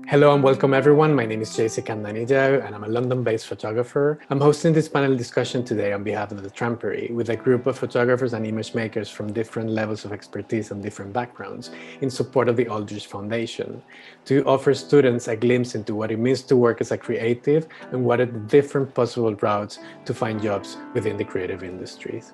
Hello and welcome everyone. My name is JC Candanillo and I'm a London-based photographer. I'm hosting this panel discussion today on behalf of the Trampery with a group of photographers and image makers from different levels of expertise and different backgrounds in support of the Aldrich Foundation to offer students a glimpse into what it means to work as a creative and what are the different possible routes to find jobs within the creative industries.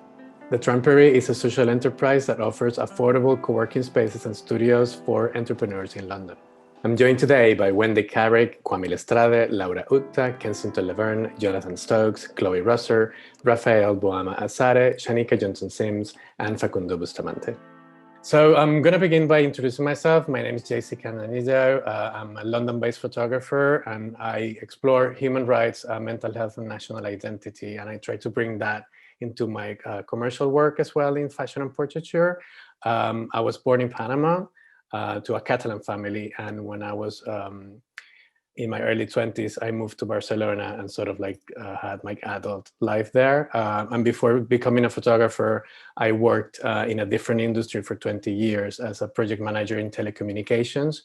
The Trampery is a social enterprise that offers affordable co-working spaces and studios for entrepreneurs in London. I'm joined today by Wendy Carrick, Kwame Lestrade, Laura Utta, Kensington Laverne, Jonathan Stokes, Chloe Rosser, Rafael Boama Azare, Shanika Johnson-Sims, and Facundo Bustamante. So I'm going to begin by introducing myself. My name is JC Candanillo. I'm a London-based photographer, and I explore human rights, mental health, and national identity, and I try to bring that into my commercial work as well in fashion and portraiture. I was born in Panama. To a Catalan family. And when I was in my early 20s, I moved to Barcelona and sort of had my adult life there. And before becoming a photographer, I worked in a different industry for 20 years as a project manager in telecommunications.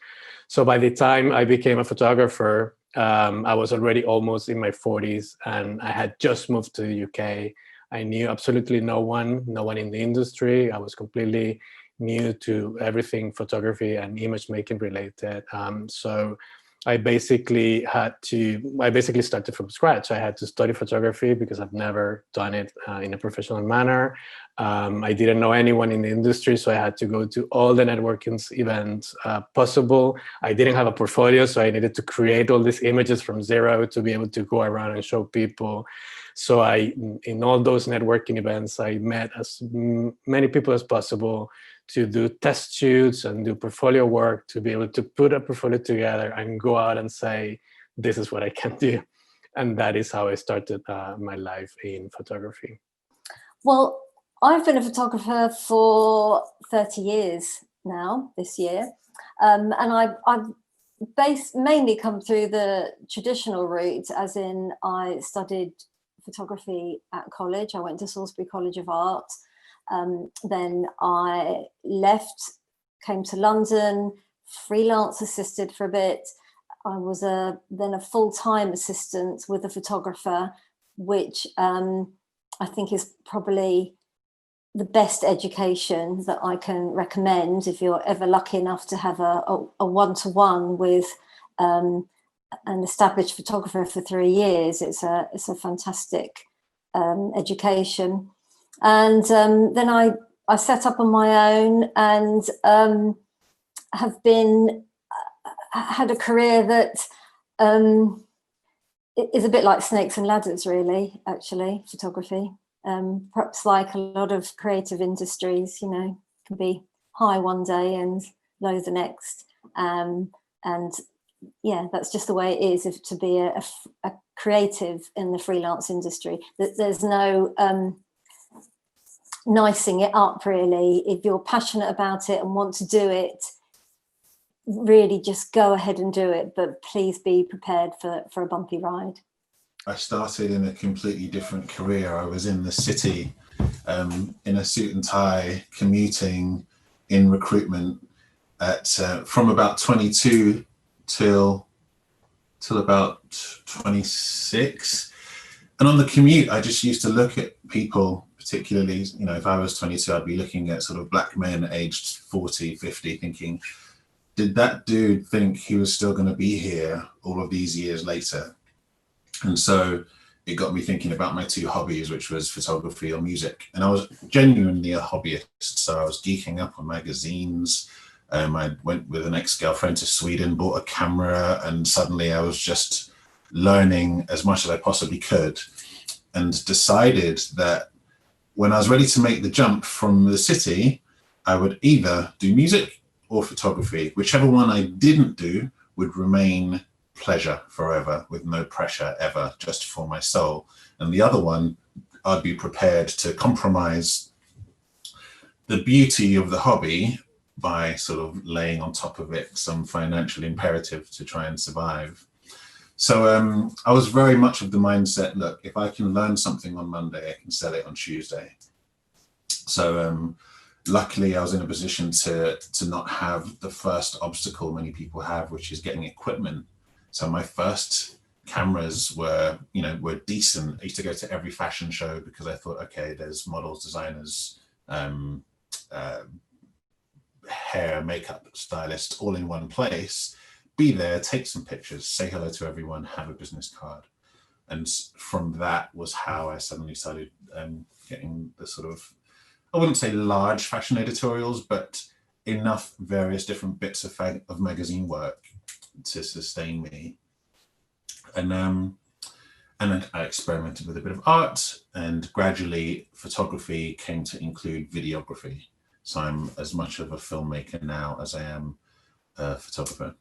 So by the time I became a photographer, I was already almost in my 40s and I had just moved to the UK. I knew absolutely no one in the industry. I was completely new to everything photography and image making related. So I basically started from scratch. I had to study photography because I've never done it in a professional manner. I didn't know anyone in the industry, so I had to go to all the networking events possible. I didn't have a portfolio, so I needed to create all these images from zero to be able to go around and show people. So in all those networking events, I met as many people as possible to do test shoots and do portfolio work, to be able to put a portfolio together and go out and say, this is what I can do. And that is how I started my life in photography. Well, I've been a photographer for 30 years now, this year. And I've mainly come through the traditional route, as in I studied photography at college. I went to Salisbury College of Art. Then I left, came to London, freelance assisted for a bit. I was then a full-time assistant with a photographer, which I think is probably the best education that I can recommend if you're ever lucky enough to have a one-to-one with an established photographer for 3 years. It's a fantastic education. And then I set up on my own and have had a career that is a bit like snakes and ladders, really, actually, photography. Perhaps like a lot of creative industries, can be high one day and low the next. And yeah, that's just the way it is to be a creative in the freelance industry. There's no nicing it up, really. If you're passionate about it and want to do it, really just go ahead and do it, but please be prepared for a bumpy ride. I started in a completely different career. I was in the city in a suit and tie, commuting in recruitment from about 22 till about 26. And on the commute, I just used to look at people, particularly, if I was 22, I'd be looking at sort of black men aged 40, 50, thinking, did that dude think he was still going to be here all of these years later? And so it got me thinking about my two hobbies, which was photography or music. And I was genuinely a hobbyist. So I was geeking up on magazines. I went with an ex-girlfriend to Sweden, bought a camera, and suddenly I was just learning as much as I possibly could, and decided that when I was ready to make the jump from the city, I would either do music or photography. Whichever one I didn't do would remain pleasure forever, with no pressure ever, just for my soul. And the other one, I'd be prepared to compromise the beauty of the hobby by sort of laying on top of it some financial imperative to try and survive. So I was very much of the mindset, look, if I can learn something on Monday, I can sell it on Tuesday. So luckily I was in a position to not have the first obstacle many people have, which is getting equipment. So my first cameras were decent. I used to go to every fashion show because I thought, okay, there's models, designers, uh, hair, makeup stylists all in one place. Be there, take some pictures, say hello to everyone, have a business card. And from that was how I suddenly started getting the sort of, I wouldn't say large fashion editorials, but enough various different bits of magazine work to sustain me. And then I experimented with a bit of art, and gradually photography came to include videography. So I'm as much of a filmmaker now as I am a photographer.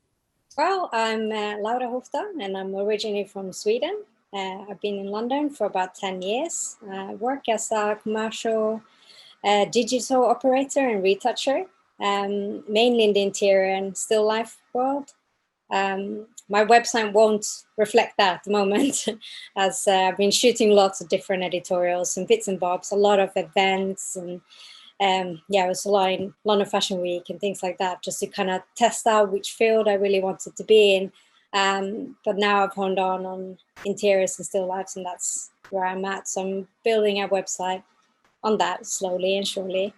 Well, I'm Laura Hofta, and I'm originally from Sweden. I've been in London for about 10 years. I work as a commercial digital operator and retoucher, mainly in the interior and still life world. My website won't reflect that at the moment, as I've been shooting lots of different editorials and bits and bobs, a lot of events, and it was a lot in London Fashion Week and things like that, just to kind of test out which field I really wanted to be in. But now I've honed on interiors and still lifes, and that's where I'm at. So I'm building a website on that slowly and surely.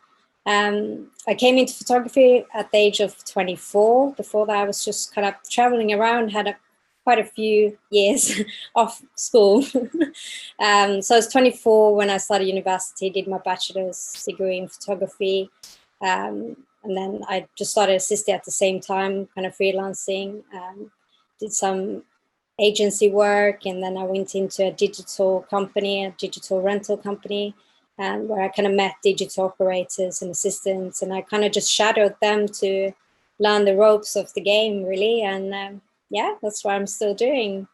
I came into photography at the age of 24. Before that, I was just kind of traveling around, had quite a few years off school. So I was 24 when I started university, did my bachelor's degree in photography. And then I just started assisting at the same time, kind of freelancing, did some agency work, and then I went into a digital company, a digital rental company, and where I kind of met digital operators and assistants, and I kind of just shadowed them to learn the ropes of the game, really. And that's what I'm still doing.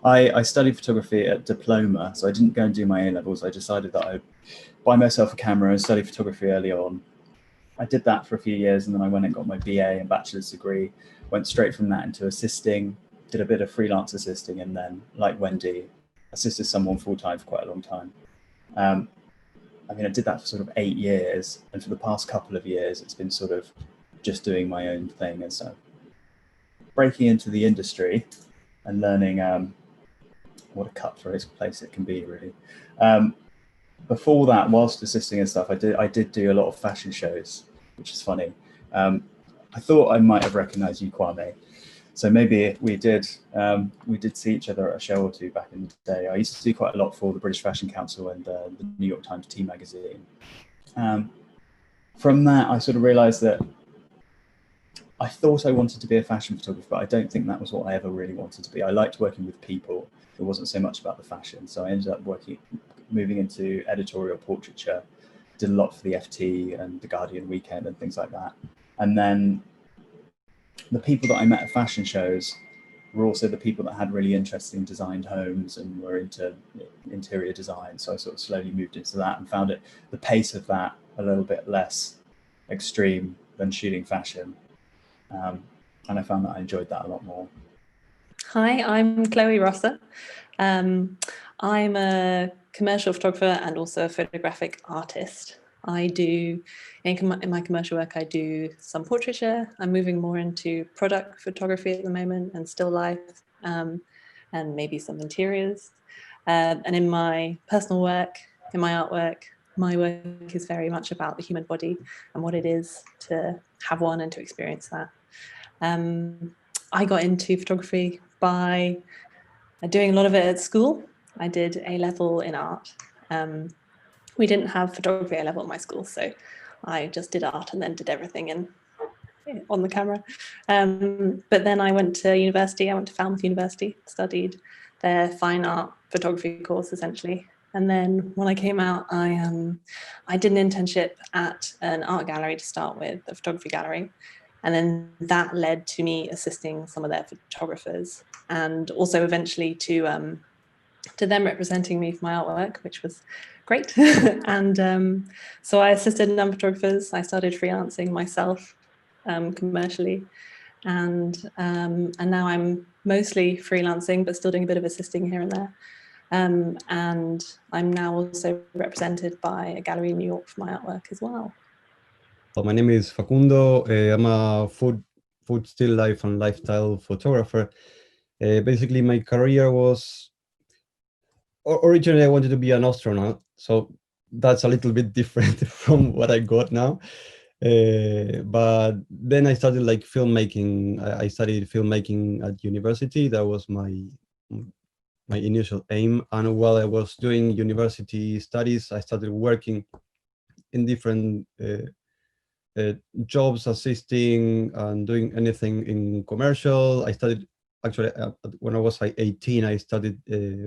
I studied photography at diploma, so I didn't go and do my A-levels. I decided that I'd buy myself a camera and study photography early on. I did that for a few years, and then I went and got my BA and bachelor's degree, went straight from that into assisting, did a bit of freelance assisting, and then, like Wendy, assisted someone full-time for quite a long time. I did that for sort of 8 years, and for the past couple of years, it's been sort of just doing my own thing. And so breaking into the industry and learning what a cutthroat place it can be, really. Before that, whilst assisting and stuff, I did do a lot of fashion shows, which is funny. I thought I might have recognized you, Kwame. So maybe we did see each other at a show or two back in the day. I used to do quite a lot for the British Fashion Council and the New York Times Tea magazine. From that, I sort of realized that I thought I wanted to be a fashion photographer, but I don't think that was what I ever really wanted to be. I liked working with people. It wasn't so much about the fashion. So I ended up moving into editorial portraiture, did a lot for the FT and the Guardian Weekend and things like that. And then the people that I met at fashion shows were also the people that had really interesting designed homes and were into interior design. So I sort of slowly moved into that and found the pace of that a little bit less extreme than shooting fashion. And I found that I enjoyed that a lot more. Hi, I'm Chloe Rossa. I'm a commercial photographer and also a photographic artist. In my commercial work, I do some portraiture. I'm moving more into product photography at the moment and still life, and maybe some interiors. And in my personal work, in my artwork, my work is very much about the human body and what it is to have one and to experience that. I got into photography by doing a lot of it at school. I did A-level in art. We didn't have photography A-level at my school, so I just did art and then did everything on the camera. But then I went to university. I went to Falmouth University, studied their fine art photography course essentially. And then when I came out, I did an internship at an art gallery to start with, a photography gallery. And then that led to me assisting some of their photographers, and also eventually to them representing me for my artwork, which was great. And so I assisted a number of photographers. I started freelancing myself commercially, and now I'm mostly freelancing, but still doing a bit of assisting here and there. And I'm now also represented by a gallery in New York for my artwork as well. Well, my name is Facundo. I'm a food, still life and lifestyle photographer. Basically, my career was, originally I wanted to be an astronaut, so that's a little bit different from what I got now. But then I started like filmmaking. I studied filmmaking at university. That was my initial aim. And while I was doing university studies, I started working in different jobs, assisting and doing anything in commercial. I started actually when I was like 18. I started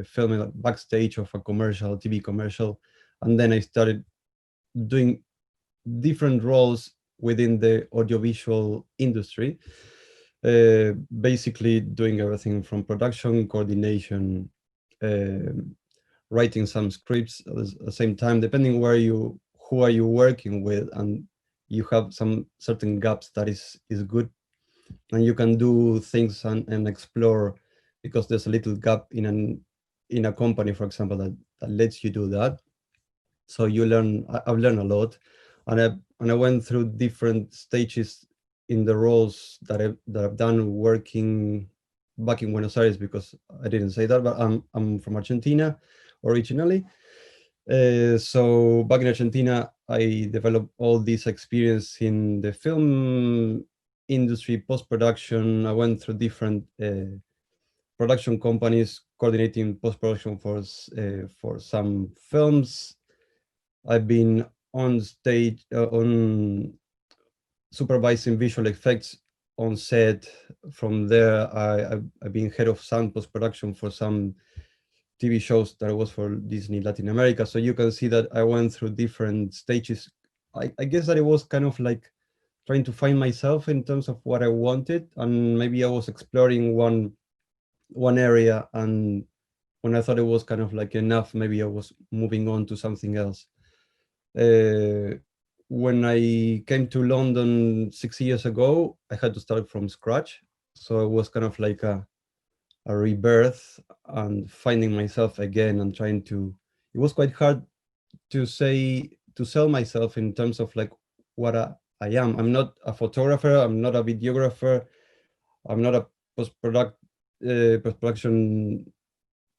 filming backstage of a commercial, TV commercial, and then I started doing different roles within the audiovisual industry, basically doing everything from production, coordination, writing some scripts at the same time, depending who are you working with, and you have some certain gaps that is good, and you can do things and explore, because there's a little gap in a company, for example, that lets you do that. So you learn. I've learned a lot, and I went through different stages in the roles that I've done working back in Buenos Aires, because I didn't say that, but I'm from Argentina originally. So back in Argentina, I developed all this experience in the film industry, post-production. I went through different production companies, coordinating post-production for some films. I've been on stage, on supervising visual effects on set. From there, I've been head of sound post-production for some TV shows that was for Disney Latin America. So you can see that I went through different stages. I guess that it was kind of like trying to find myself in terms of what I wanted, and maybe I was exploring one area, and when I thought it was kind of like enough, maybe I was moving on to something else. When I came to London 6 years ago, I had to start from scratch. So it was kind of like a rebirth and finding myself again, and it was quite hard to sell myself in terms of like what I am. I'm not a photographer, I'm not a videographer, I'm not a post-production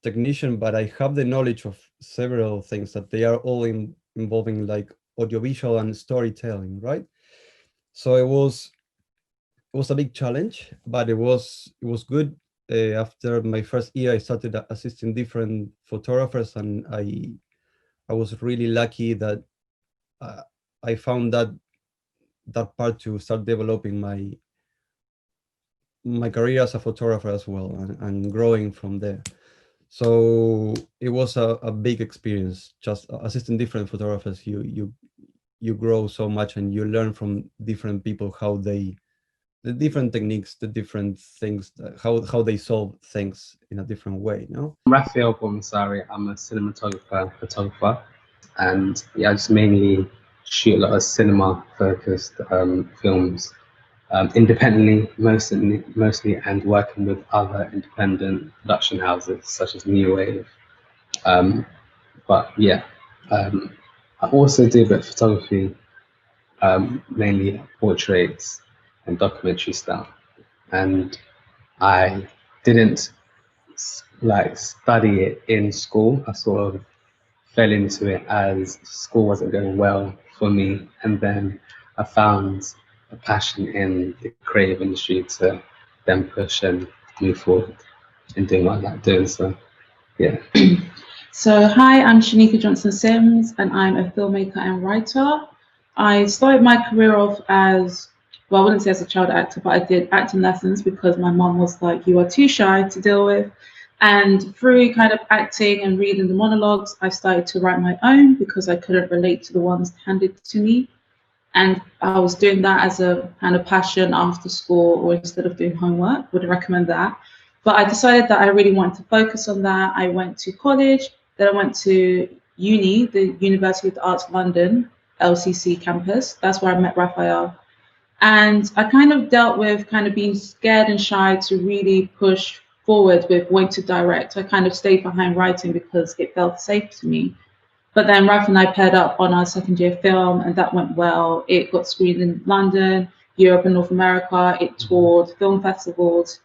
technician, but I have the knowledge of several things that they are all involving like audiovisual and storytelling, right? So it was a big challenge, but it was good. After my first year, I started assisting different photographers, and I was really lucky that I found that part to start developing my career as a photographer as well, and growing from there. So it was a big experience, just assisting different photographers. You grow so much, and you learn from different people the different techniques, the different things, how they solve things in a different way, no? Raphael Bomasari, I'm a photographer, and yeah, I just mainly shoot a lot of cinema-focused films, independently mostly, and working with other independent production houses such as New Wave. But yeah, I also do a bit of photography, mainly portraits and documentary stuff, and I didn't like study it in school. I sort of fell into it as school wasn't going well for me, and then I found a passion in the creative industry to then push and move forward in doing what I like doing. So yeah. So hi, I'm Shanika Johnson-Sims, and I'm a filmmaker and writer. I started my career off as, well, I wouldn't say as a child actor, but I did acting lessons because my mom was like, you are too shy to deal with. And through kind of acting and reading the monologues, I started to write my own because I couldn't relate to the ones handed to me. And I was doing that as a kind of passion after school, or instead of doing homework. Would recommend that. But I decided that I really wanted to focus on that. I went to college, then I went to uni, the University of the Arts London, LCC campus. That's where I met Raphael. And I kind of dealt with kind of being scared and shy to really push forward with wanting to direct. I kind of stayed behind writing because it felt safe to me. But then Ralph and I paired up on our second year film, and that went well. It got screened in London, Europe and North America. It toured film festivals.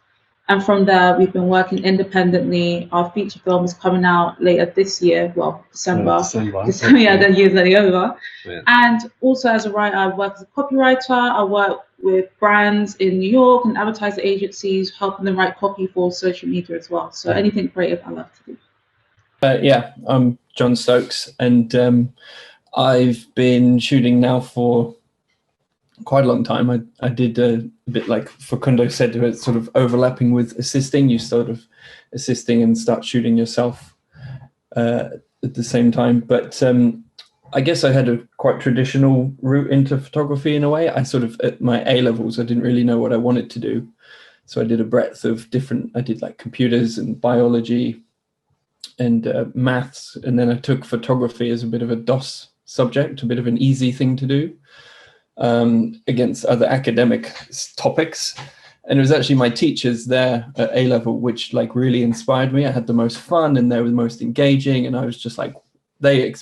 And from there, we've been working independently. Our feature film is coming out later this year, well, December. Yeah, the year's nearly over. Yeah. And also as a writer, I work as a copywriter. I work with brands in New York and advertising agencies, helping them write copy for social media as well. So anything creative, I love to do. Yeah, I'm John Stokes, and I've been shooting now for quite a long time. I did a bit like Facundo said, it's sort of overlapping with assisting. You sort of assisting and start shooting yourself at the same time. But I guess I had a quite traditional route into photography in a way. I sort of, at my A levels, I didn't really know what I wanted to do. So I did a breadth of different, I did like computers and biology and maths, and then I took photography as a bit of a DOS subject, a bit of an easy thing to do against other academic topics. And it was actually my teachers there at A level which like really inspired me. I had the most fun and they were the most engaging, and I was just like, they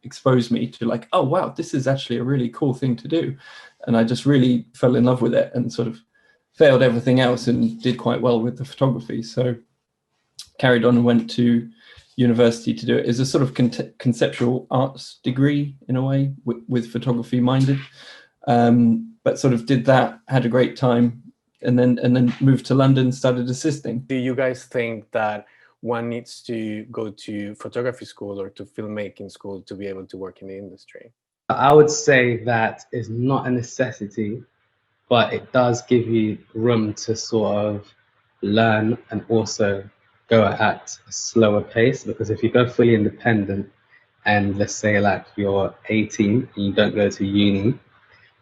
exposed me to like, oh wow, this is actually a really cool thing to do. And I just really fell in love with it and sort of failed everything else and did quite well with the photography. So carried on and went to university to do it as a sort of conceptual arts degree in a way, with photography minded, but sort of did that, had a great time, and then moved to London, started assisting. Do you guys think that one needs to go to photography school or to filmmaking school to be able to work in the industry? I would say that is not a necessity, but it does give you room to sort of learn and also go at a slower pace. Because if you go fully independent and let's say like you're 18 and you don't go to uni,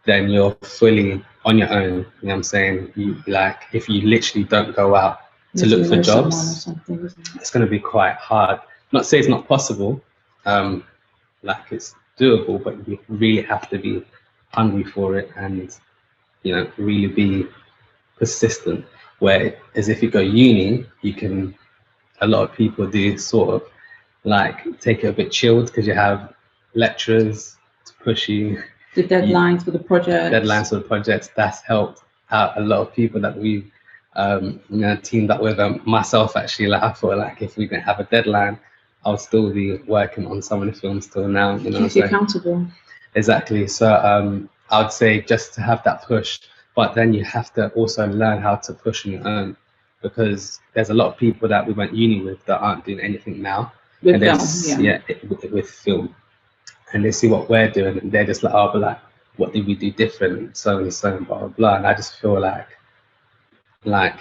then you're fully on your own. You know what I'm saying? You, like, if you literally don't go out to look for jobs, it's going to be quite hard. Not say it's not possible, like it's doable, but you really have to be hungry for it and, you know, really be persistent. Whereas if you go uni, you can, a lot of people do sort of like take it a bit chilled because you have lecturers to push you. The deadlines for the project. Deadlines for the projects. That's helped out a lot of people that we've you know, teamed up with. Myself actually, like I feel like if we didn't have a deadline, I'll still be working on some of the films still now. You know, keeps you accountable. Exactly. So I would say just to have that push, but then you have to also learn how to push on your own, because there's a lot of people that we went uni with that aren't doing anything now. With and film, yeah, with film. And they see what we're doing and they're just like, oh, but like, what did we do different? So and so and blah, blah, blah. And I just feel like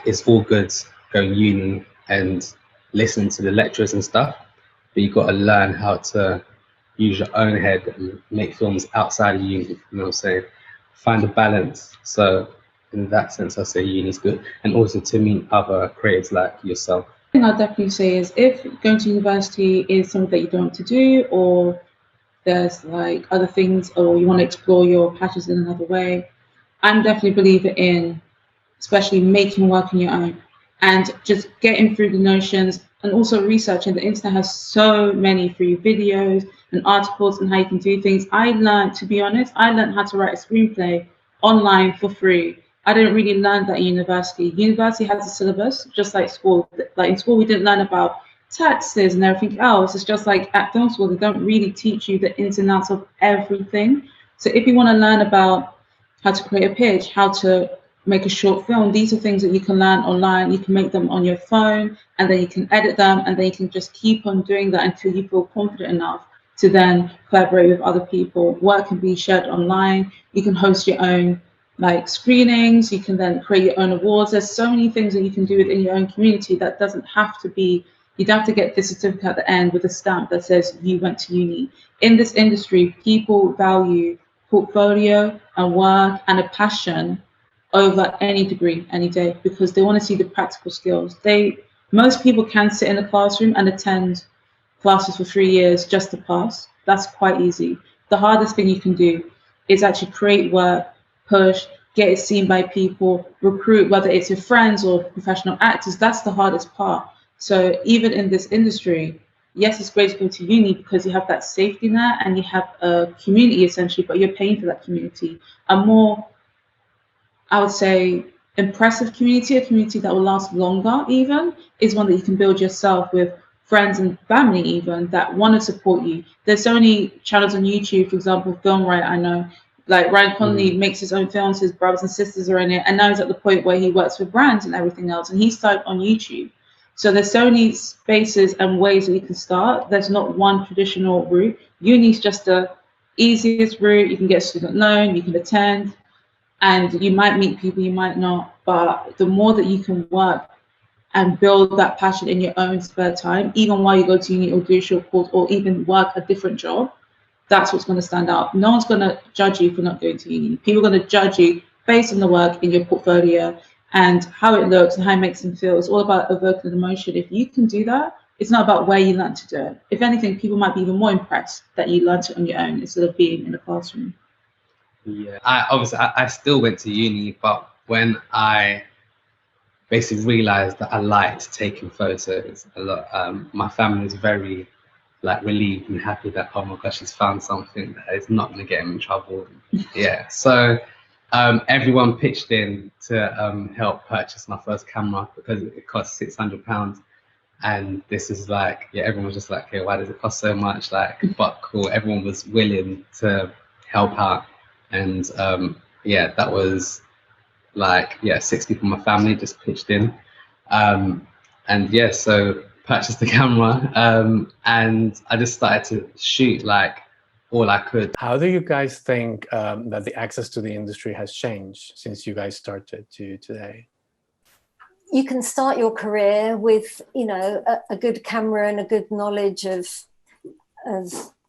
it's all good going uni and listening to the lecturers and stuff, but you've got to learn how to use your own head and make films outside of uni, you know what I'm saying? Find a balance. So in that sense, I say uni is good. And also to meet other creators like yourself. The thing I'll definitely say is if going to university is something that you don't want to do, or there's like other things, or you want to explore your passions in another way, I'm definitely a believer in especially making work on your own and just getting through the notions, and also researching. The internet has so many free videos and articles on how you can do things. To be honest, I learned how to write a screenplay online for free. I didn't really learn that in university. University has a syllabus, just like school. Like in school, we didn't learn about taxes and everything else. It's just like at film school, they don't really teach you the ins and outs of everything. So if you want to learn about how to create a pitch, how to make a short film, these are things that you can learn online. You can make them on your phone, and then you can edit them, and then you can just keep on doing that until you feel confident enough to then collaborate with other people. Work can be shared online. You can host your own like screenings. You can then create your own awards. There's so many things that you can do within your own community that doesn't have to be, you don't have to get this certificate at the end with a stamp that says you went to uni. In this industry, people value portfolio and work and a passion over any degree, any day, because they want to see the practical skills. Most people can sit in a classroom and attend classes for 3 years just to pass. That's quite easy. The hardest thing you can do is actually create work, push, get it seen by people, recruit, whether it's your friends or professional actors. That's the hardest part. So even in this industry, yes, it's great to go to uni because you have that safety net and you have a community essentially, but you're paying for that community. A more, I would say, impressive community, a community that will last longer even, is one that you can build yourself with friends and family even that want to support you. There's so many channels on YouTube, for example, Film Right, I know, like Ryan Connolly makes his own films, his brothers and sisters are in it, and now he's at the point where he works with brands and everything else, and he started on YouTube. So there's so many spaces and ways that you can start. There's not one traditional route. Uni is just the easiest route. You can get a student loan, you can attend, and you might meet people, you might not, but the more that you can work and build that passion in your own spare time, even while you go to uni or do a short course or even work a different job, that's what's going to stand out. No one's going to judge you for not going to uni. People are going to judge you based on the work in your portfolio and how it looks and how it makes them feel. It's all about evoking an emotion. If you can do that, it's not about where you learned to do it. If anything, people might be even more impressed that you learned it on your own instead of being in the classroom. Yeah, I still went to uni, but when I basically realized that I liked taking photos a lot, my family was very like relieved and happy that, oh my gosh, he's found something that is not going to get him in trouble. Yeah, so everyone pitched in to help purchase my first camera because it cost £600. And this is like, yeah, everyone was just like, okay, why does it cost so much? Like, but cool, everyone was willing to help out. And yeah, that was like, yeah, 60 from my family just pitched in. And yeah, so purchased the camera and I just started to shoot like all I could. How do you guys think that the access to the industry has changed since you guys started to today? You can start your career with, you know, a good camera and a good knowledge of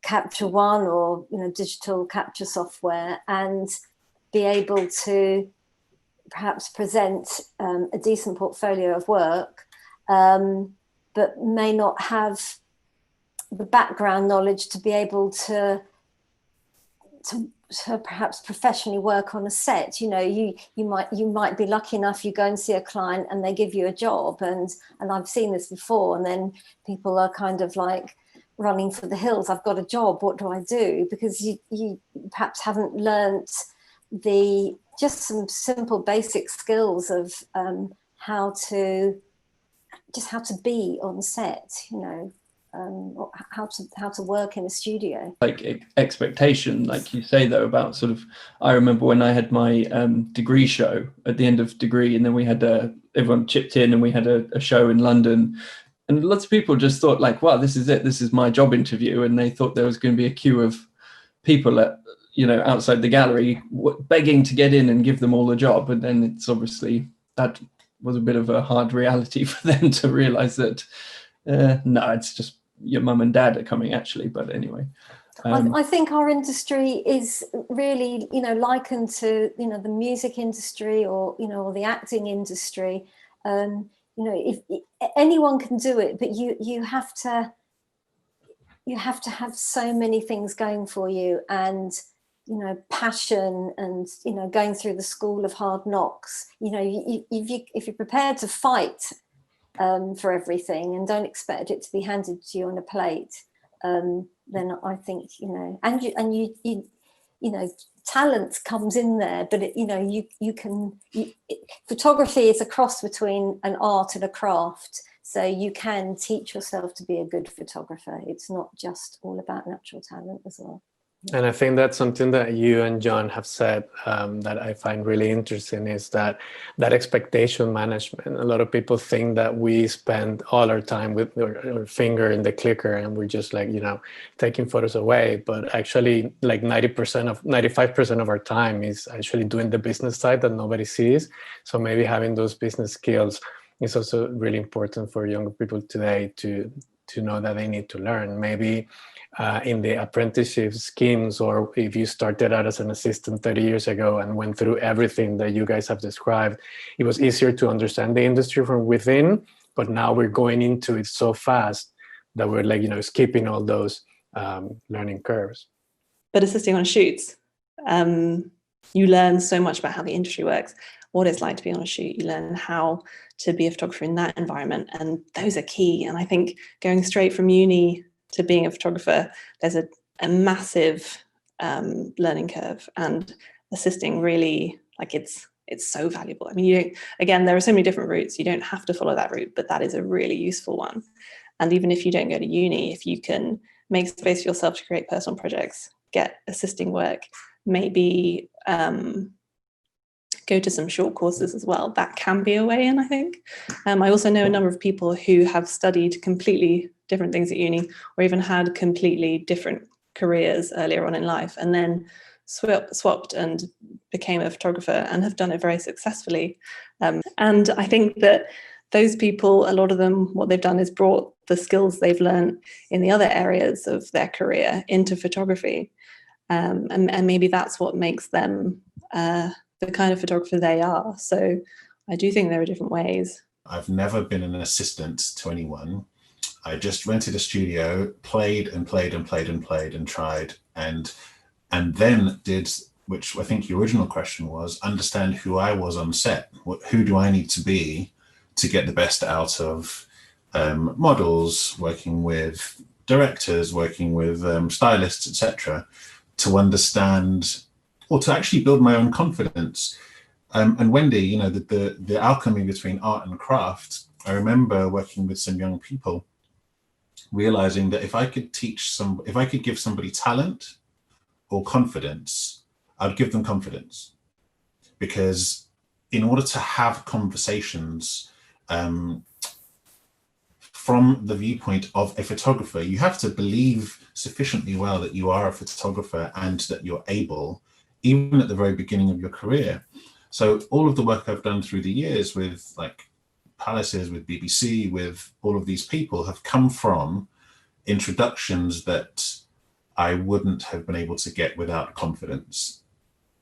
Capture One or, you know, digital capture software, and be able to perhaps present a decent portfolio of work, but may not have the background knowledge to be able to perhaps professionally work on a set. You know, you might be lucky enough, you go and see a client and they give you a job, and I've seen this before, and then people are kind of like running for the hills. I've got a job, what do I do? Because you perhaps haven't learnt just some simple basic skills of how to be on set, you know, how to work in a studio. Like expectation, like you say though, about sort of, I remember when I had my degree show at the end of degree, and then we had everyone chipped in and we had a show in London, and lots of people just thought like, wow, this is it, this is my job interview, and they thought there was going to be a queue of people at, you know, outside the gallery begging to get in and give them all a job. And then it's obviously, that was a bit of a hard reality for them to realize that no, it's just your mum and dad are coming actually. But anyway, I think our industry is really, you know, likened to, you know, the music industry or, you know, or the acting industry. You know, if anyone can do it, but you have to have so many things going for you, and, you know, passion, and, you know, going through the school of hard knocks. You know, if you're prepared to fight for everything and don't expect it to be handed to you on a plate, then I think, you know, and you know, talent comes in there, but it, you know, photography is a cross between an art and a craft. So you can teach yourself to be a good photographer. It's not just all about natural talent as well. And I think that's something that you and John have said that I find really interesting, is that expectation management. A lot of people think that we spend all our time with our finger in the clicker and we're just like, you know, taking photos away. But actually like 95% of our time is actually doing the business side that nobody sees. So maybe having those business skills is also really important for younger people today to know that they need to learn. Maybe in the apprenticeship schemes, or if you started out as an assistant 30 years ago and went through everything that you guys have described, it was easier to understand the industry from within. But now we're going into it so fast that we're like, you know, skipping all those learning curves. But assisting on shoots, you learn so much about how the industry works, what it's like to be on a shoot. You learn how to be a photographer in that environment, and those are key. And I think going straight from uni to being a photographer, there's a massive learning curve, and assisting really, like, it's so valuable. I mean, again, there are so many different routes. You don't have to follow that route, but that is a really useful one. And even if you don't go to uni, if you can make space for yourself to create personal projects, get assisting work, maybe go to some short courses as well, that can be a way in, I think. I also know a number of people who have studied completely different things at uni, or even had completely different careers earlier on in life, and then swapped and became a photographer and have done it very successfully. And I think that those people, a lot of them, what they've done is brought the skills they've learned in the other areas of their career into photography. And maybe that's what makes them the kind of photographer they are. So I do think there are different ways. I've never been an assistant to anyone. I just rented a studio, played and played and played and played and tried, and then did, which I think your original question was, understand who I was on set. Who do I need to be to get the best out of models, working with directors, working with stylists, etc., to understand, or to actually build my own confidence. And Wendy, you know, the alchemy between art and craft, I remember working with some young people, realizing that if I could give somebody talent or confidence, I'd give them confidence. Because in order to have conversations from the viewpoint of a photographer, you have to believe sufficiently well that you are a photographer and that you're able, even at the very beginning of your career. So all of the work I've done through the years with like Palaces, with BBC, with all of these people have come from introductions that I wouldn't have been able to get without confidence.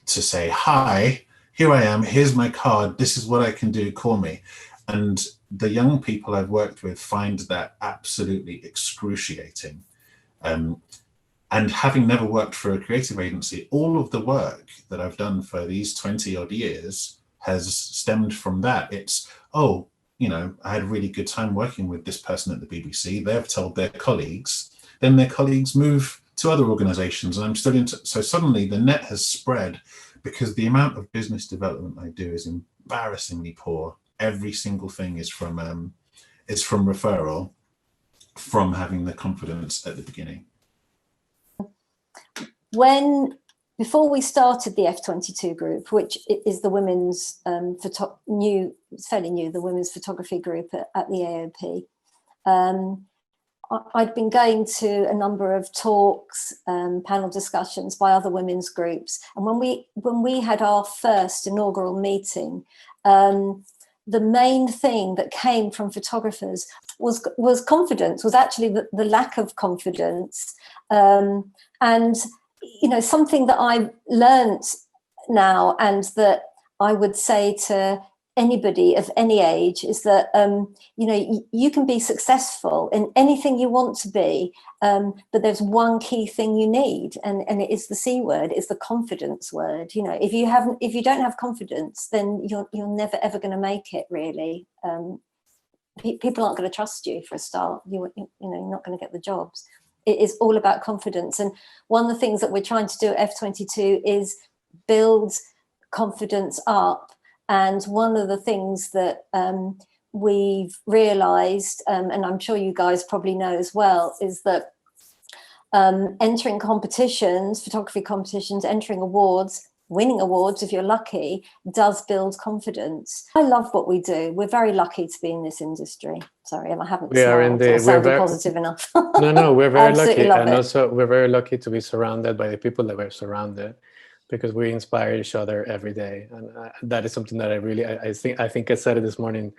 To say, hi, here I am, here's my card, this is what I can do, call me. And the young people I've worked with find that absolutely excruciating. And having never worked for a creative agency, all of the work that I've done for these 20 odd years has stemmed from that. It's, oh, you know, I had a really good time working with this person at the BBC. They've told their colleagues, then their colleagues move to other organizations, and I'm studying. So suddenly the net has spread, because the amount of business development I do is embarrassingly poor. Every single thing is from referral, from having the confidence at the beginning. Before we started the F22 group, which is the women's it's fairly new, the women's photography group at the AOP, I'd been going to a number of talks, panel discussions by other women's groups, and when we had our first inaugural meeting, the main thing that came from photographers was confidence, was actually the lack of confidence, and you know, something that I've learned now, and that I would say to anybody of any age, is that you know, you can be successful in anything you want to be, but there's one key thing you need, and it is the C word, it's the confidence word. You know, if you don't have confidence, then you're never ever going to make it, really. People aren't going to trust you for a start. You know, you're not going to get the jobs. It is all about confidence. And one of the things that we're trying to do at F22 is build confidence up. And one of the things that we've realized, and I'm sure you guys probably know as well, is that entering competitions, photography competitions, entering awards, winning awards if you're lucky, does build confidence. I love what we do. We're very lucky to be in this industry. Sorry, I haven't sounded positive enough. No, we're very lucky. And it. Also we're very lucky to be surrounded by the people that we're surrounded, because we inspire each other every day. And that is something that I think I said it this morning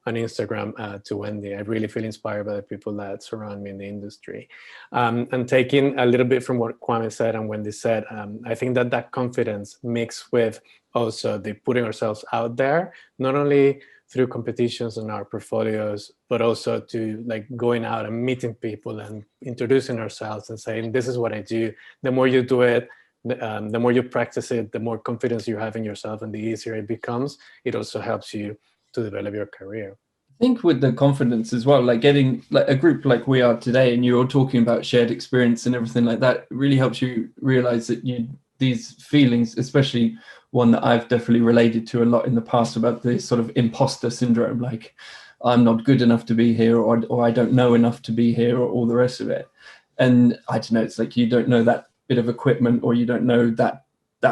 on Instagram to Wendy. I really feel inspired by the people that surround me in the industry. And taking a little bit from what Kwame said and Wendy said, I think that confidence mixed with also the putting ourselves out there, not only through competitions and our portfolios, but also to like going out and meeting people and introducing ourselves and saying, this is what I do. The more you do it, the more you practice it, the more confidence you have in yourself, and the easier it becomes. It also helps you to develop your career. I think with the confidence as well, like getting like a group like we are today, and you're talking about shared experience and everything like that, it really helps you realize that these feelings, especially one that I've definitely related to a lot in the past, about this sort of imposter syndrome, like I'm not good enough to be here, or I don't know enough to be here, or all the rest of it. And I don't know, it's like you don't know that bit of equipment, or you don't know that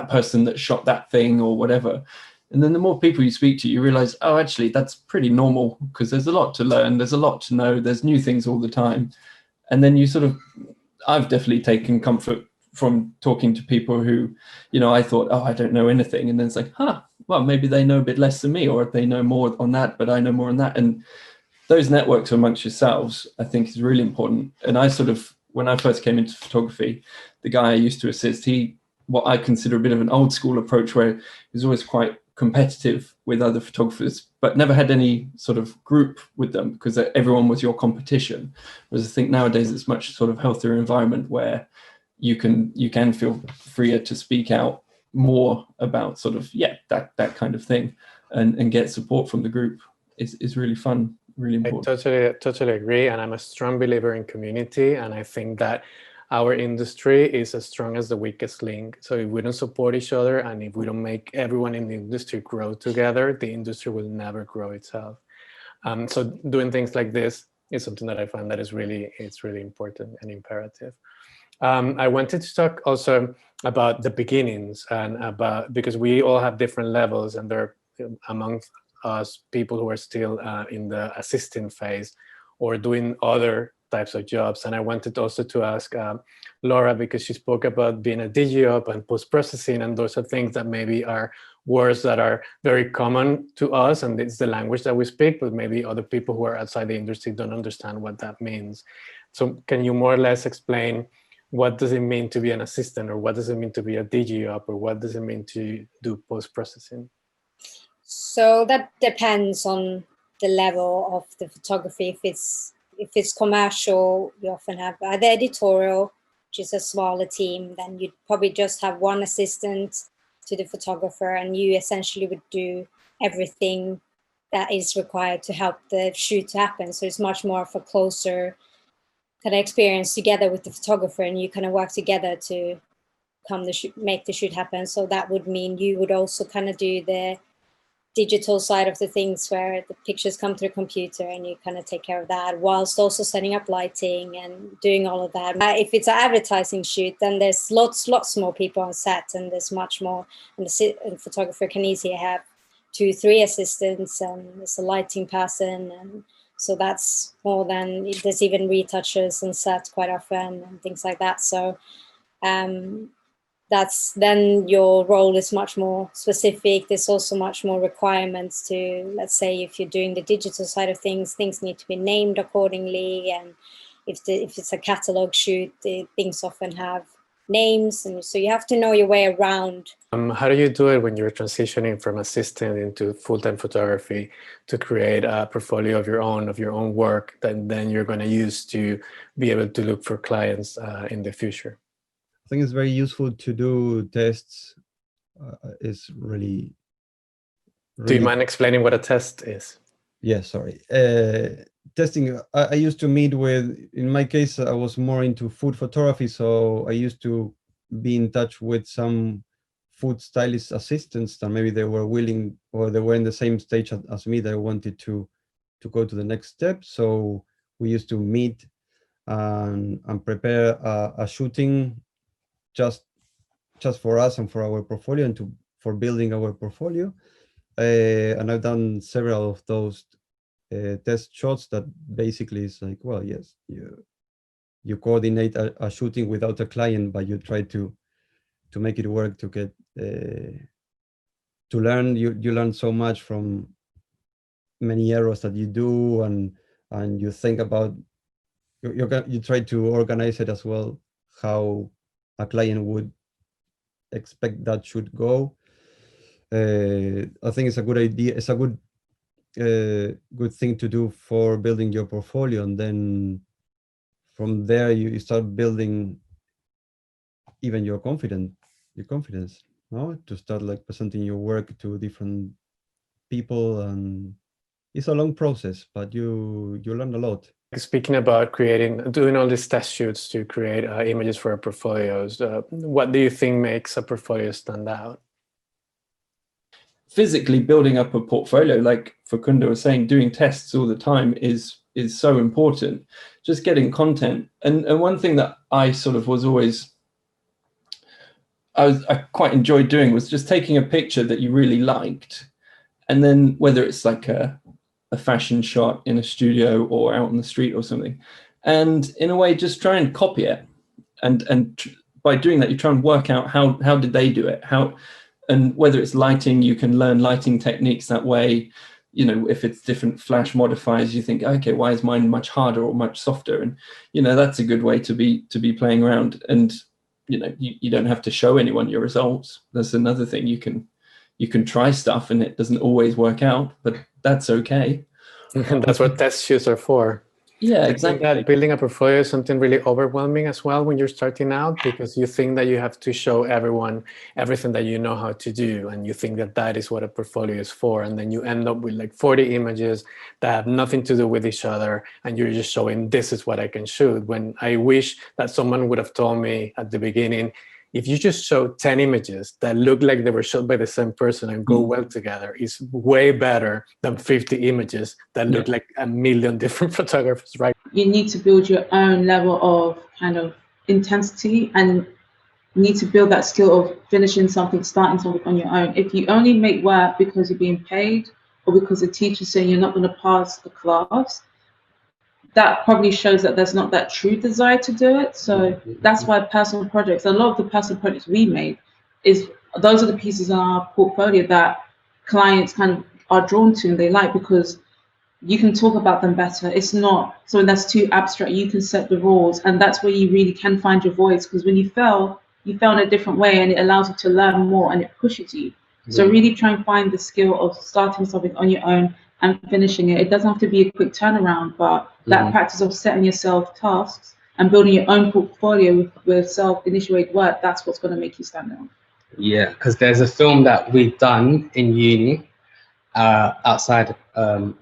person that shot that thing or whatever. And then the more people you speak to, you realize, oh, actually, that's pretty normal, because there's a lot to learn. There's a lot to know. There's new things all the time. And then I've definitely taken comfort from talking to people who, I thought, oh, I don't know anything. And then it's like, well, maybe they know a bit less than me, or they know more on that, but I know more on that. And those networks amongst yourselves, I think, is really important. And when I first came into photography, the guy I used to assist, what I consider a bit of an old school approach, where he was always quite competitive with other photographers, but never had any sort of group with them, because everyone was your competition. Whereas I think nowadays it's much sort of healthier environment, where you can feel freer to speak out more about sort of that kind of thing, and get support from the group is really fun, really important. I totally agree, and I'm a strong believer in community, and I think that our industry is as strong as the weakest link. So if we don't support each other, and if we don't make everyone in the industry grow together, the industry will never grow itself. So doing things like this is something that I find that it's really important and imperative. I wanted to talk also about the beginnings, and because we all have different levels, and there are amongst us people who are still in the assisting phase or doing other types of jobs. And I wanted also to ask Laura, because she spoke about being a DigiOp and post-processing, and those are things that maybe are words that are very common to us, and it's the language that we speak, but maybe other people who are outside the industry don't understand what that means. So can you more or less explain what does it mean to be an assistant, or what does it mean to be a DigiOp, or what does it mean to do post-processing? So that depends on the level of the photography. If it's commercial, you often have either editorial, which is a smaller team, then you'd probably just have one assistant to the photographer, and you essentially would do everything that is required to help the shoot happen. So it's much more of a closer kind of experience together with the photographer, and you kind of work together to make the shoot happen. So that would mean you would also kind of do the digital side of the things, where the pictures come to the computer and you kind of take care of that, whilst also setting up lighting and doing all of that. If it's an advertising shoot, then there's lots more people on set, and there's much more, and the photographer can easily have 2-3 assistants, and there's a lighting person, and so that's more than, there's even retouchers on set quite often and things like that. So that's then your role is much more specific. There's also much more requirements to, let's say, if you're doing the digital side of things need to be named accordingly. And if it's a catalog shoot, things often have names, and so you have to know your way around. How do you do it when you're transitioning from assistant into full-time photography to create a portfolio of your own work that then you're going to use to be able to look for clients in the future? I think it's very useful to do tests. It's really. Do you mind explaining what a test is? Yeah, sorry. Testing, I used to meet with, in my case, I was more into food photography, so I used to be in touch with some food stylist assistants that maybe they were willing, or they were in the same stage as me, that I wanted to go to the next step. So we used to meet and prepare a shooting just for us and for our portfolio, and for building our portfolio. And I've done several of those test shots that basically is like, well, yes, you coordinate a shooting without a client, but you try to make it work, to get to learn. You learn so much from many errors that you do, and you think about, you try to organize it as well, how a client would expect that should go. I think it's a good idea. It's a good thing to do for building your portfolio, and then from there you start building even your confidence. confidence, no, to start like presenting your work to different people, and it's a long process, but you learn a lot. Speaking about doing all these test shoots to create images for our portfolios, what do you think makes a portfolio stand out? Physically building up a portfolio, like Facundo was saying, doing tests all the time is so important. Just getting content. And one thing that I sort of was always, I quite enjoyed doing was just taking a picture that you really liked, and then whether it's like a fashion shot in a studio or out on the street or something, and in a way just try and copy it, and by doing that you try and work out how did they do it, and whether it's lighting, you can learn lighting techniques that way. You know, if it's different flash modifiers, you think, okay, why is mine much harder or much softer? And you know, that's a good way to be playing around. And you know, you don't have to show anyone your results. That's another thing. You can try stuff and it doesn't always work out, but that's okay. And that's what test shoots are for. Yeah, I exactly. think that building a portfolio is something really overwhelming as well when you're starting out, because you think that you have to show everyone everything that you know how to do, and you think that that is what a portfolio is for, and then you end up with like 40 images that have nothing to do with each other, and you're just showing, this is what I can shoot. When I wish that someone would have told me at the beginning, if you just show 10 images that look like they were shot by the same person and go well together, is way better than 50 images that look like a million different photographers, right? You need to build your own level of kind of intensity, and need to build that skill of finishing something, starting something on your own. If you only make work because you're being paid or because the teacher's saying you're not going to pass the class, that probably shows that there's not that true desire to do it. So that's why personal projects, a lot of the personal projects we made, those are the pieces in our portfolio that clients kind of are drawn to and they like, because you can talk about them better. It's not something that's too abstract. You can set the rules, and that's where you really can find your voice, because when you fail in a different way, and it allows you to learn more and it pushes you. So really try and find the skill of starting something on your own and finishing it. It doesn't have to be a quick turnaround, but that practice of setting yourself tasks and building your own portfolio with self-initiated work, that's what's going to make you stand out. Yeah, because there's a film that we've done in uni outside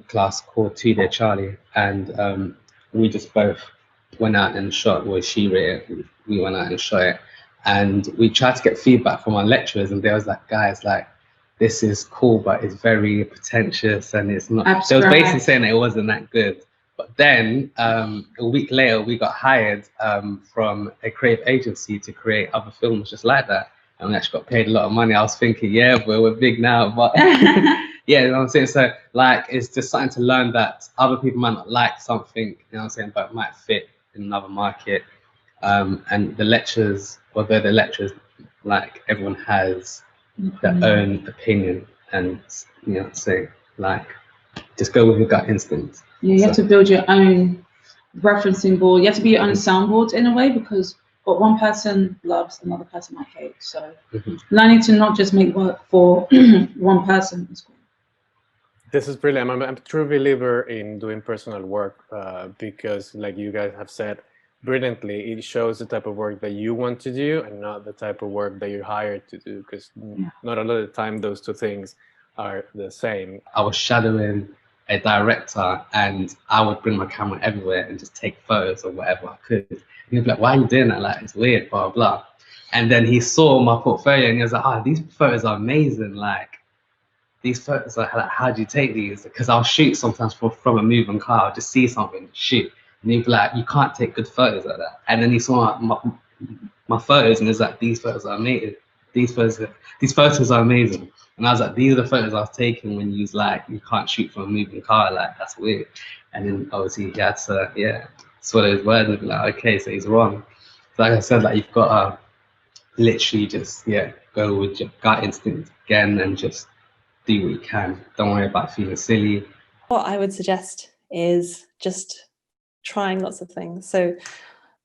class called Two Day Charlie, and we just both went out and shot, well, she wrote it, we went out and shot it, and we tried to get feedback from our lecturers, and there was like, guys, like, this is cool, but it's very pretentious and it's not abstract. They was basically saying that it wasn't that good. But then a week later we got hired from a creative agency to create other films just like that, and we actually got paid a lot of money. I was thinking, yeah, we're big now, but yeah, you know what I'm saying? So like, it's just something to learn that other people might not like something, you know what I'm saying, but it might fit in another market. And the lecturers, although the lecturers, like, everyone has their own opinion, and you know, say, like, just go with your gut instinct. Yeah, you have to build your own referencing board. You have to be your own soundboard in a way, because what one person loves, another person might hate. So learning to not just make work for one person is cool. This is brilliant. I'm a true believer in doing personal work because, like you guys have said brilliantly, it shows the type of work that you want to do and not the type of work that you're hired to do, because not a lot of the time those two things are the same. I was shadowing a director, and I would bring my camera everywhere and just take photos or whatever I could. And he'd be like, why are you doing that? Like, it's weird, blah, blah. And then he saw my portfolio and he was like, these photos are amazing. Like, these photos are like, how do you take these? Because I'll shoot sometimes from a moving car. I'll just see something, shoot. And he'd be like, you can't take good photos like that. And then he saw my photos and he was like, these photos are amazing. These photos are amazing. And I was like, these are the photos I was taking when you was like, you can't shoot from a moving car. Like, that's weird. And then obviously he had to, swallow his words and be like, okay, so he's wrong. So like I said, like, you've got to literally just, go with your gut instinct again and just do what you can. Don't worry about feeling silly. What I would suggest is just trying lots of things. So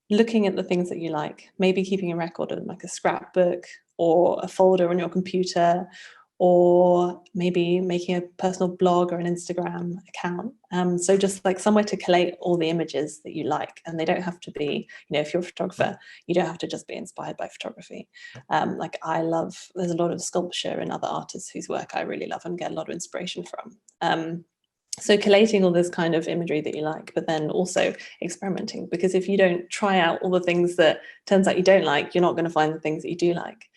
looking at the things that you like, maybe keeping a record of like a scrapbook or a folder on your computer, or maybe making a personal blog or an Instagram account. So just like somewhere to collate all the images that you like, and they don't have to be, if you're a photographer, you don't have to just be inspired by photography. Like there's a lot of sculpture and other artists whose work I really love and get a lot of inspiration from. So collating all this kind of imagery that you like, but then also experimenting, because if you don't try out all the things that turns out you don't like, you're not going to find the things that you do like.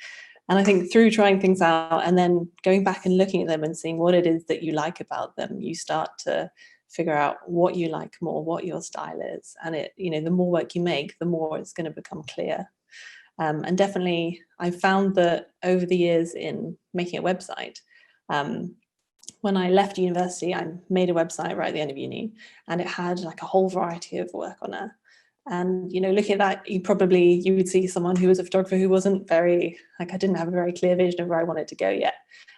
And I think through trying things out and then going back and looking at them and seeing what it is that you like about them, you start to figure out what you like more, what your style is. And the more work you make, the more it's going to become clear. And definitely I found that over the years in making a website, when I left university, I made a website right at the end of uni, and it had like a whole variety of work on it. And, looking at that, you would see someone who was a photographer who wasn't I didn't have a very clear vision of where I wanted to go yet.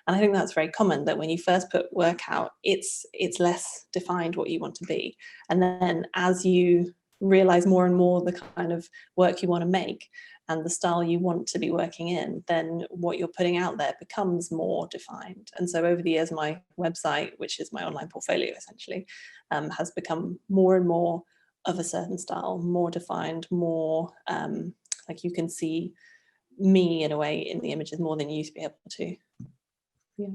And I think that's very common, that when you first put work out, it's less defined what you want to be. And then as you realize more and more the kind of work you want to make and the style you want to be working in, then what you're putting out there becomes more defined. And so over the years, my website, which is my online portfolio essentially, has become more and more of a certain style, more defined, more like you can see me in a way in the images more than you used to be able to. Yeah.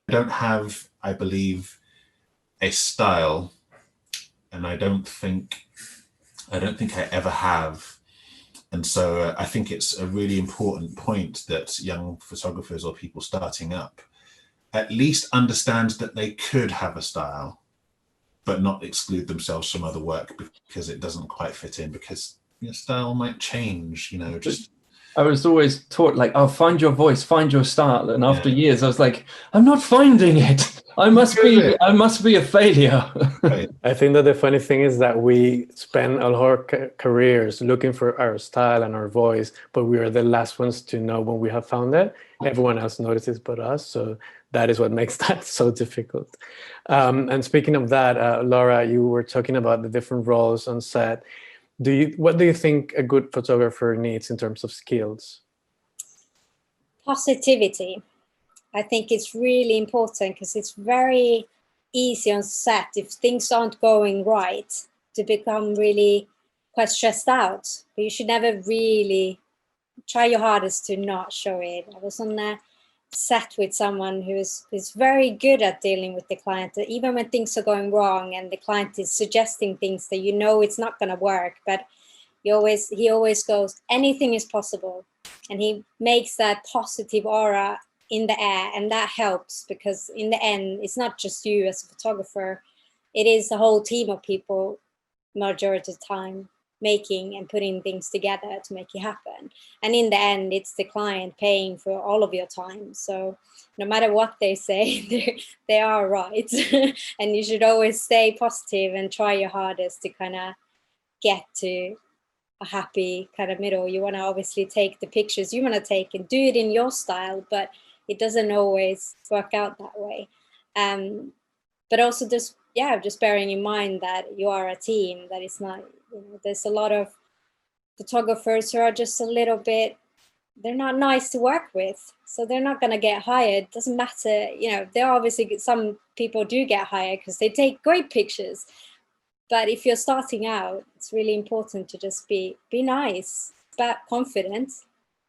I don't have, I believe, a style, and I don't think I ever have. And so I think it's a really important point that young photographers or people starting up at least understand that they could have a style, but not exclude themselves from other work because it doesn't quite fit in, because your style might change, just. I was always taught find your voice, find your style. And after years, I was like, I'm not finding it. I must be a failure. Right. I think that the funny thing is that we spend all our careers looking for our style and our voice, but we are the last ones to know when we have found it. Everyone else notices but us. So that is what makes that so difficult. And speaking of that, Laura, you were talking about the different roles on set. What do you think a good photographer needs in terms of skills? Positivity. I think it's really important, because it's very easy on set, if things aren't going right, to become really quite stressed out. But you should never really try your hardest to not show it. I was on a set with someone who is very good at dealing with the client, even when things are going wrong and the client is suggesting things that it's not going to work, but he always goes, anything is possible, and he makes that positive aura in the air, and that helps, because in the end it's not just you as a photographer, it is a whole team of people majority of the time making and putting things together to make it happen. And in the end, it's the client paying for all of your time. So no matter what they say, they are right. And you should always stay positive and try your hardest to kind of get to a happy kind of middle. You want to obviously take the pictures you want to take and do it in your style, but it doesn't always work out that way. But also just bearing in mind that you are a team, that it's not, there's a lot of photographers who are just a little bit, they're not nice to work with, so they're not going to get hired. Doesn't matter, there are obviously some people do get hired because they take great pictures. But if you're starting out, it's really important to just be nice, but confident.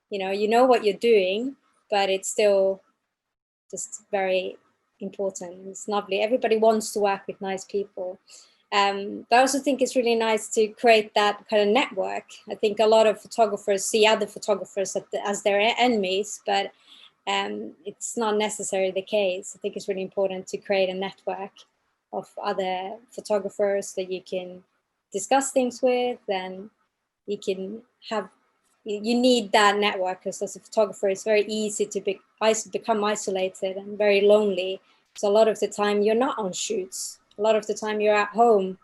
You know what you're doing, but it's still just very important. It's lovely. Everybody wants to work with nice people. But I also think it's really nice to create that kind of network. I think a lot of photographers see other photographers as their enemies, but it's not necessarily the case. I think it's really important to create a network of other photographers that you can discuss things with, and you can have, you need that network, because as a photographer, it's very easy to become isolated and very lonely. So a lot of the time you're not on shoots. A lot of the time you're at home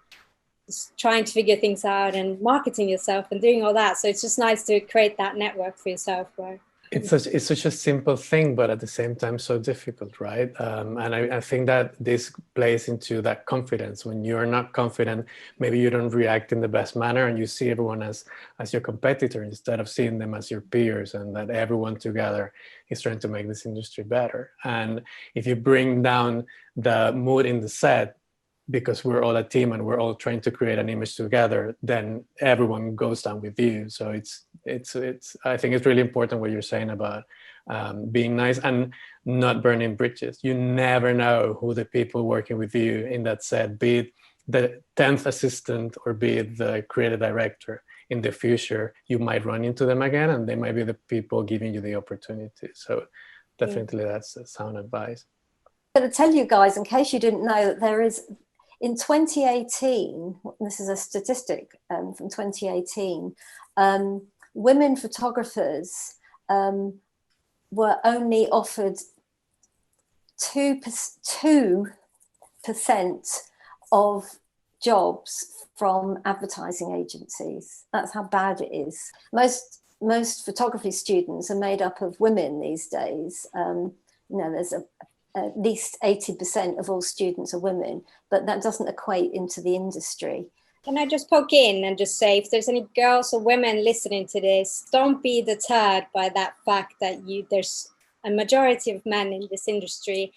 just trying to figure things out and marketing yourself and doing all that. So it's just nice to create that network for yourself where It's such a simple thing, but at the same time so difficult, right? And I think that this plays into that confidence. When you're not confident, maybe you don't react in the best manner, and you see everyone as your competitor instead of seeing them as your peers, and that everyone together is trying to make this industry better. And if you bring down the mood in the set, because we're all a team and we're all trying to create an image together, then everyone goes down with you. So it's I think it's really important what you're saying about being nice and not burning bridges. You never know who the people working with you in that set, be it the 10th assistant or be it the creative director. In the future, you might run into them again, and they might be the people giving you the opportunity. So definitely that's sound advice. I'm going to tell you guys, in case you didn't know, that there is, in 2018, this is a statistic from 2018, women photographers were only offered 2% of jobs from advertising agencies. That's how bad it is. Most photography students are made up of women these days. There's at least 80% of all students are women, but that doesn't equate into the industry. Can I just poke in and just say, if there's any girls or women listening to this, don't be deterred by that fact that there's a majority of men in this industry.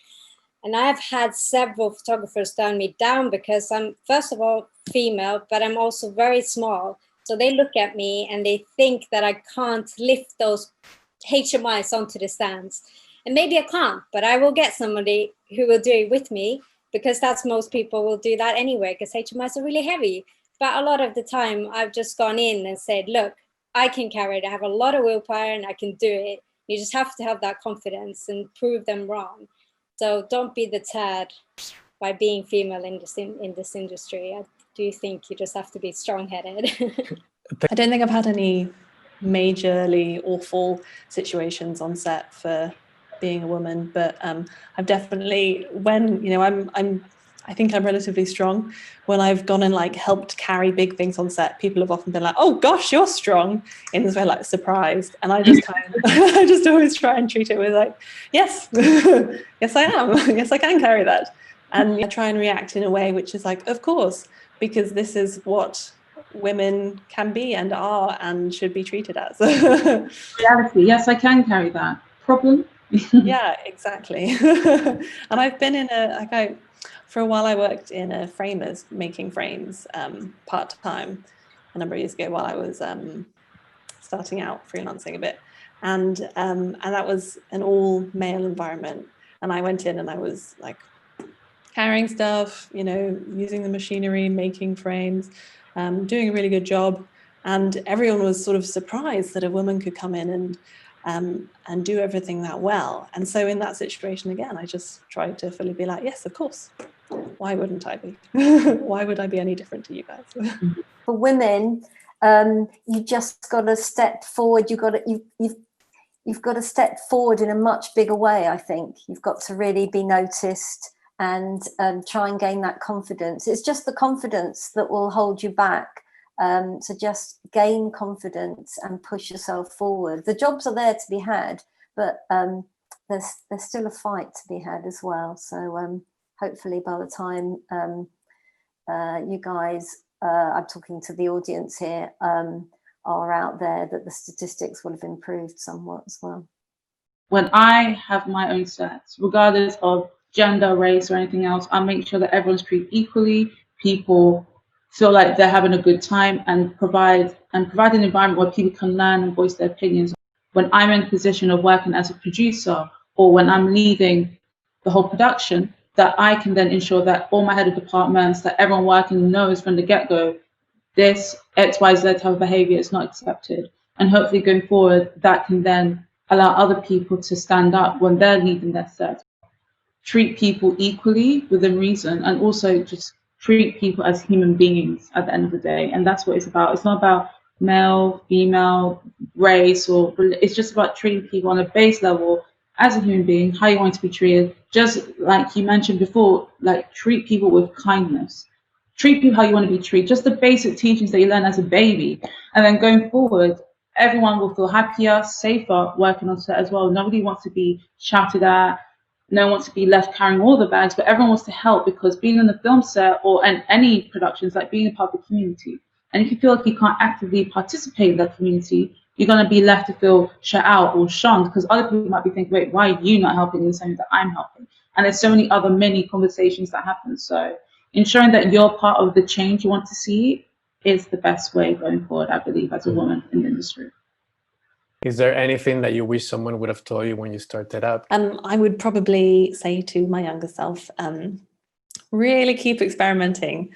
And I've had several photographers turn me down because I'm, first of all, female, but I'm also very small. So they look at me and they think that I can't lift those HMIs onto the stands. And maybe I can't, but I will get somebody who will do it with me, because that's most people will do that anyway, because HMIs are really heavy. But a lot of the time I've just gone in and said, look, I can carry it. I have a lot of willpower and I can do it. You just have to have that confidence and prove them wrong. So don't be deterred by being female in this industry. I do think you just have to be strong-headed. I don't think I've had any majorly awful situations on set for being a woman, but I've definitely, when I think I'm relatively strong. When I've gone and like helped carry big things on set, people have often been like, "Oh gosh, you're strong," in this way, like surprised. And I just kind of, I just always try and treat it with like, "Yes, yes I am. Yes I can carry that," and I try and react in a way which is like, "Of course," because this is what women can be and are and should be treated as. Reality, yes, I can carry that. Problem? Yeah, exactly. And I've been in for a while I worked in a framers making frames part-time a number of years ago while I was starting out freelancing a bit, and that was an all male environment, and I went in and I was like carrying stuff, using the machinery, making frames, doing a really good job, and everyone was sort of surprised that a woman could come in and do everything that well. And so in that situation again, I just tried to fully be like, yes, of course. Why wouldn't I be? Why would I be any different to you guys? For women, you just got to step forward. You've got to step forward in a much bigger way. I think you've got to really be noticed and try and gain that confidence. It's just the confidence that will hold you back. So just gain confidence and push yourself forward. The jobs are there to be had, but there's still a fight to be had as well. So hopefully by the time you guys, I'm talking to the audience here, are out there, that the statistics will have improved somewhat as well. When I have my own sets, regardless of gender, race, or anything else, I make sure that everyone's treated equally. People feel like they're having a good time, and provide an environment where people can learn and voice their opinions. When I'm in a position of working as a producer, or when I'm leading the whole production, that I can then ensure that all my head of departments, that everyone working knows from the get-go, this XYZ type of behavior is not accepted. And hopefully going forward, that can then allow other people to stand up when they're leading their set. Treat people equally within reason, and also just treat people as human beings at the end of the day. And that's what it's about. It's not about male, female, race, or it's just about treating people on a base level as a human being, how you want to be treated. Just like you mentioned before, like treat people with kindness. Treat people how you want to be treated. Just the basic teachings that you learn as a baby. And then going forward, everyone will feel happier, safer working on set as well. Nobody wants to be shouted at. No one wants to be left carrying all the bags, but everyone wants to help, because being on the film set or in any production is like being a part of the community. And if you feel like you can't actively participate in that community, you're going to be left to feel shut out or shunned, because other people might be thinking, wait, why are you not helping in the same way that I'm helping? And there's so many other many conversations that happen. So ensuring that you're part of the change you want to see is the best way going forward, I believe, as a woman in the industry. Is there anything that you wish someone would have told you when you started out? I would probably say to my younger self, really keep experimenting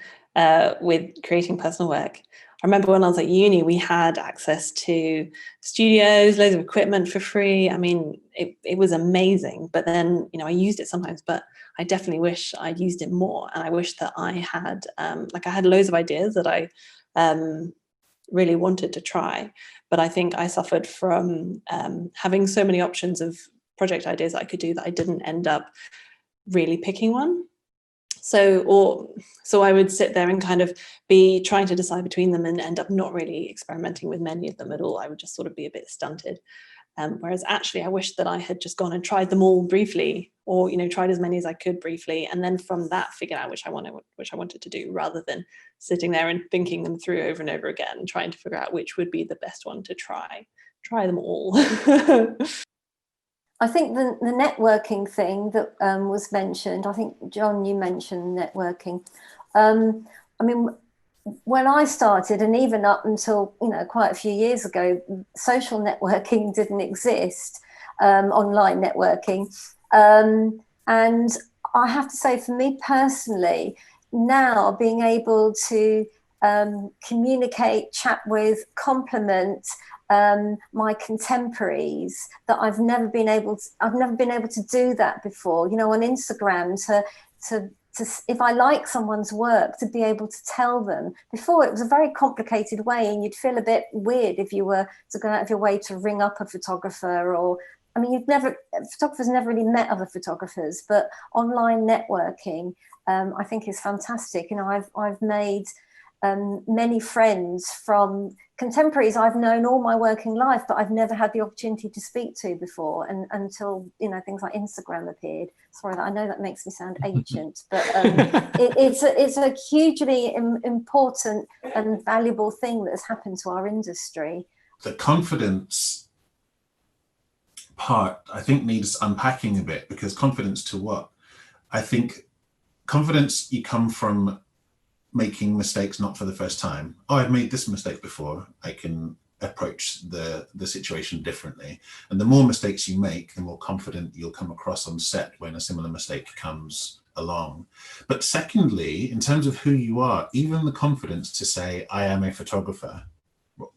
with creating personal work. I remember when I was at uni, we had access to studios, loads of equipment for free. I mean, it was amazing. But then, I used it sometimes, but I definitely wish I'd used it more. And I wish that I had, I had loads of ideas that I really wanted to try. But I think I suffered from having so many options of project ideas that I could do that I didn't end up really picking one. So I would sit there and kind of be trying to decide between them and end up not really experimenting with many of them at all. I would just sort of be a bit stunted. Whereas actually I wish that I had just gone and tried them all briefly, or, tried as many as I could briefly. And then from that, figured out which I wanted to do, rather than sitting there and thinking them through over and over again and trying to figure out which would be the best one to try them all. I think the networking thing that was mentioned, I think, John, you mentioned networking. I mean, when I started, and even up until, quite a few years ago, social networking didn't exist, online networking. And I have to say, for me personally, now being able to communicate, chat with, compliment my contemporaries, that I've never been able to do that before. On Instagram, to if I like someone's work, to be able to tell them. Before, it was a very complicated way, and you'd feel a bit weird if you were to go out of your way to ring up a photographer, or photographers never really met other photographers, but online networking, I think, is fantastic. I've made many friends from contemporaries I've known all my working life, but I've never had the opportunity to speak to before, and until things like Instagram appeared. Sorry, I know that makes me sound ancient, but it's a hugely important and valuable thing that has happened to our industry. The confidence part, I think, needs unpacking a bit, because confidence to what? I think confidence, you come from making mistakes not for the first time. Oh, I've made this mistake before, I can approach the situation differently. And the more mistakes you make, the more confident you'll come across on set when a similar mistake comes along. But secondly, in terms of who you are, even the confidence to say, I am a photographer,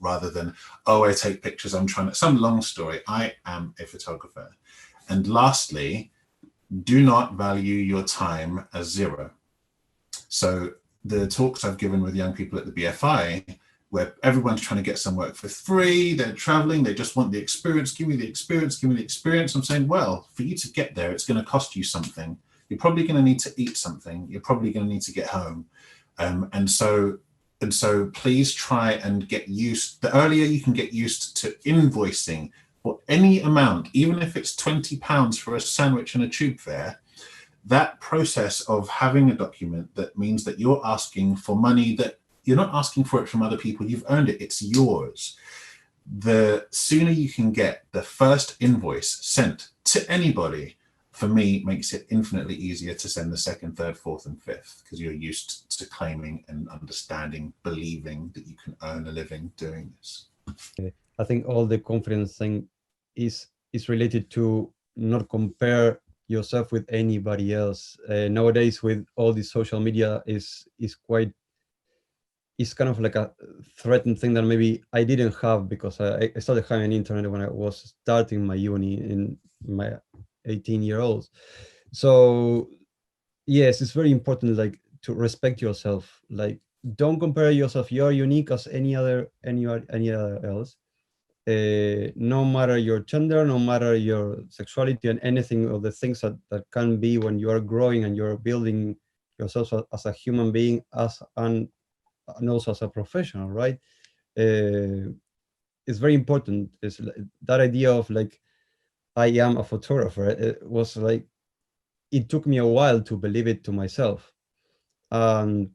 rather than, oh, I take pictures, some long story, I am a photographer. And lastly, do not value your time as zero. So the talks I've given with young people at the BFI, where everyone's trying to get some work for free, they're traveling, they just want the experience, give me the experience, give me the experience. I'm saying, well, for you to get there, it's going to cost you something. You're probably going to need to eat something. You're probably going to need to get home. And so please try and get used, the earlier you can get used to invoicing for any amount, even if it's £20 for a sandwich and a tube fare, that process of having a document that means that you're asking for money, that you're not asking for it from other people, you've earned it, it's yours. The sooner you can get the first invoice sent to anybody, for me, makes it infinitely easier to send the second, third, fourth, and fifth, because you're used to claiming and understanding, believing that you can earn a living doing this. I think all the confidence thing is related to not compare yourself with anybody else. Nowadays, with all this social media, is kind of like a threatened thing that maybe I didn't have, because I started having internet when I was starting my uni in my 18-year-olds. So yes, it's very important, like, to respect yourself. Like, don't compare yourself. You're unique as any other else. No matter your gender, no matter your sexuality, and anything of the things that can be when you are growing and you're building yourself as a human being, and also as a professional, right? it's very important. Is that idea of like, I am a photographer. It was like, it took me a while to believe it to myself. And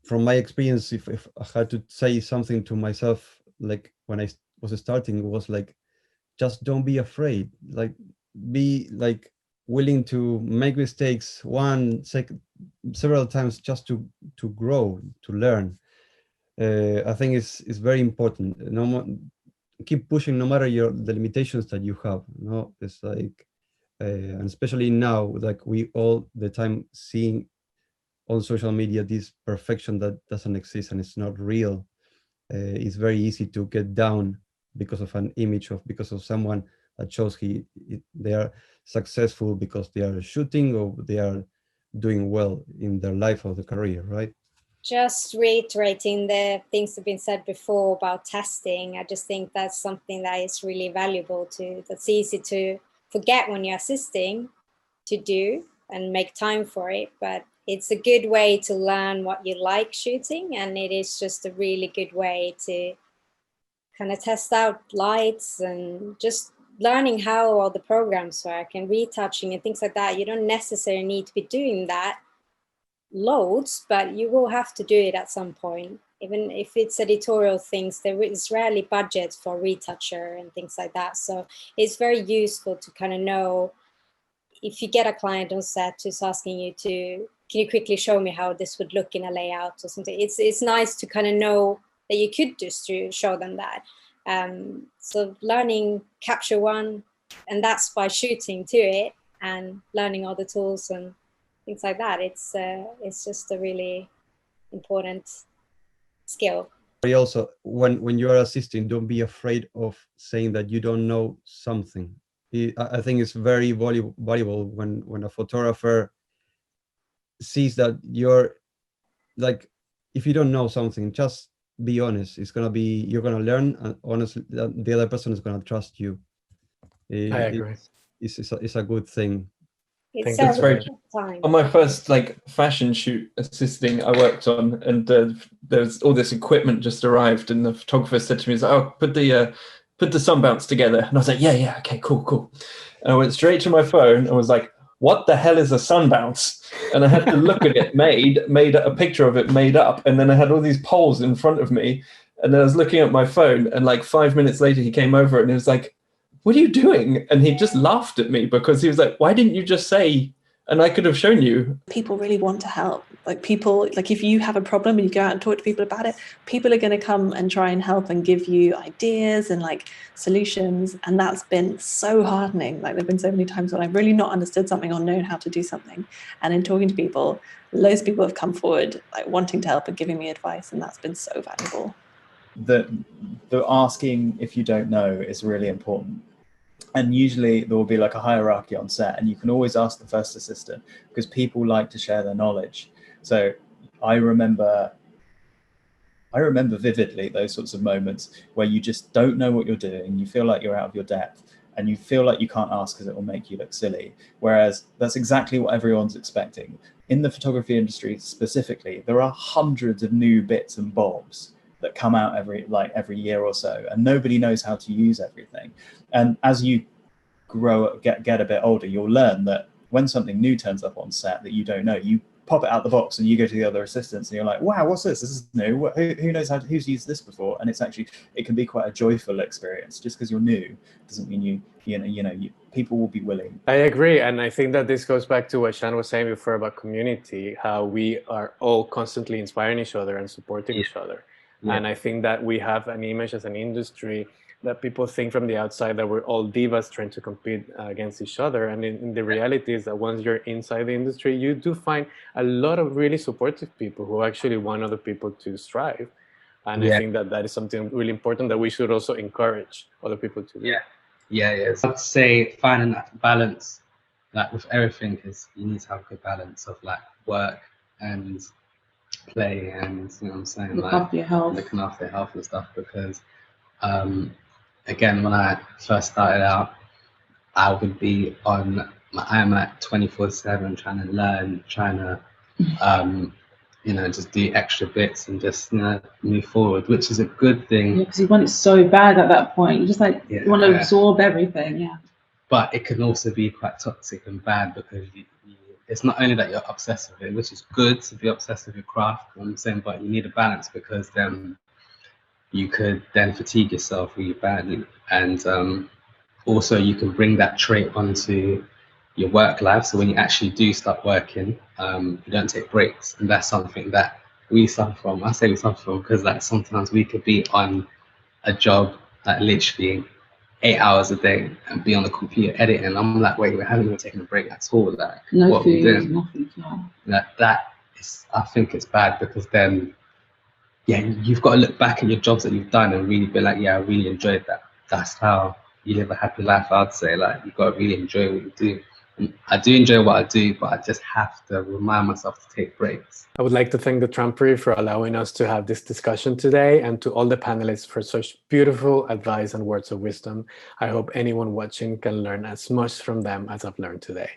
from my experience, if I had to say something to myself, like when I was starting, it was like, just don't be afraid. Like, be like willing to make mistakes several times, just to grow, to learn. I think it's very important. Keep pushing no matter the limitations that you have. It's like, and especially now, like we all the time seeing on social media this perfection that doesn't exist and it's not real. It's very easy to get down because of an image because of someone that shows they are successful because they are shooting or they are doing well in their life or the career, right? Just reiterating the things that have been said before about testing, I just think that's something that is really valuable that's easy to forget when you're assisting to do and make time for it. But it's a good way to learn what you like shooting, and it is just a really good way to kind of test out lights and just learning how all the programs work and retouching and things like that. You don't necessarily need to be doing that loads, but you will have to do it at some point. Even if it's editorial things, there is rarely budget for retoucher and things like that. So it's very useful to kind of know, if you get a client on set who's asking you can you quickly show me how this would look in a layout or something? It's nice to kind of know that you could just show them that. So learning Capture One, and that's by shooting to it and learning all the tools and things like that. It's just a really important skill. Also, when you are assisting, don't be afraid of saying that you don't know something. I think it's very valuable when a photographer sees that you're like, if you don't know something, just be honest. You're gonna learn, and honestly, the other person is gonna trust you. I agree. It's a good thing. It's very time. On my first like fashion shoot assisting I worked on, and there's all this equipment just arrived, and the photographer said to me, "Oh, put the sun bounce together." And I was like, yeah, okay, cool. And I went straight to my phone and was like, what the hell is a sun bounce? And I had to look at it made a picture of it made up, and then I had all these poles in front of me, and then I was looking at my phone, and like 5 minutes later he came over and he was like, what are you doing? And he just laughed at me because he was like, why didn't you just say, and I could have shown you. People really want to help. Like people, like if you have a problem and you go out and talk to people about it, people are going to come and try and help and give you ideas and like solutions. And that's been so heartening. Like there've been so many times when I've really not understood something or known how to do something. And in talking to people, loads of people have come forward like wanting to help and giving me advice. And that's been so valuable. The asking if you don't know is really important. And usually there will be like a hierarchy on set, and you can always ask the first assistant because people like to share their knowledge. So I remember vividly those sorts of moments where you just don't know what you're doing, you feel like you're out of your depth, and you feel like you can't ask because it will make you look silly. Whereas that's exactly what everyone's expecting. In the photography industry specifically, there are hundreds of new bits and bobs that come out every year or so, and nobody knows how to use everything. And as you grow, get a bit older, you'll learn that when something new turns up on set that you don't know, you pop it out the box and you go to the other assistants and you're like, wow, what's this? This is new. Who knows who's used this before? And it can be quite a joyful experience. Just because you're new doesn't mean people will be willing. I agree. And I think that this goes back to what Shan was saying before about community, how we are all constantly inspiring each other and supporting each other. Yeah. And I think that we have an image as an industry that people think from the outside that we're all divas trying to compete against each other. And in the reality is that once you're inside the industry, you do find a lot of really supportive people who actually want other people to strive. And I think that is something really important that we should also encourage other people to do. Yeah. So I'd say finding that balance, like with everything, is you need to have a good balance of like work and play, and you know what I'm saying, looking after your health and stuff, because again, when I first started out, I would be on my iMac 24/7 trying to learn, trying to just do extra bits and just move forward, which is a good thing. Yeah, because you want it so bad at that point. You just like you want to absorb everything. Yeah. But it can also be quite toxic and bad because it's not only that you're obsessed with it, which is good to be obsessed with your craft, I'm saying, but you need a balance because then you could then fatigue yourself really badly. And also you can bring that trait onto your work life. So when you actually do start working, you don't take breaks. And that's something that we suffer from. I say we suffer from because like sometimes we could be on a job like literally 8 hours a day and be on the computer editing. I'm like, wait, we haven't even taken a break at all. Like, No what food, are we doing? nothing. Yeah. That is, I think it's bad because then, you've got to look back at your jobs that you've done and really be like, yeah, I really enjoyed that. That's how you live a happy life, I'd say. Like, you've got to really enjoy what you do. And I do enjoy what I do, but I just have to remind myself to take breaks. I would like to thank the Trumpery for allowing us to have this discussion today, and to all the panelists for such beautiful advice and words of wisdom. I hope anyone watching can learn as much from them as I've learned today.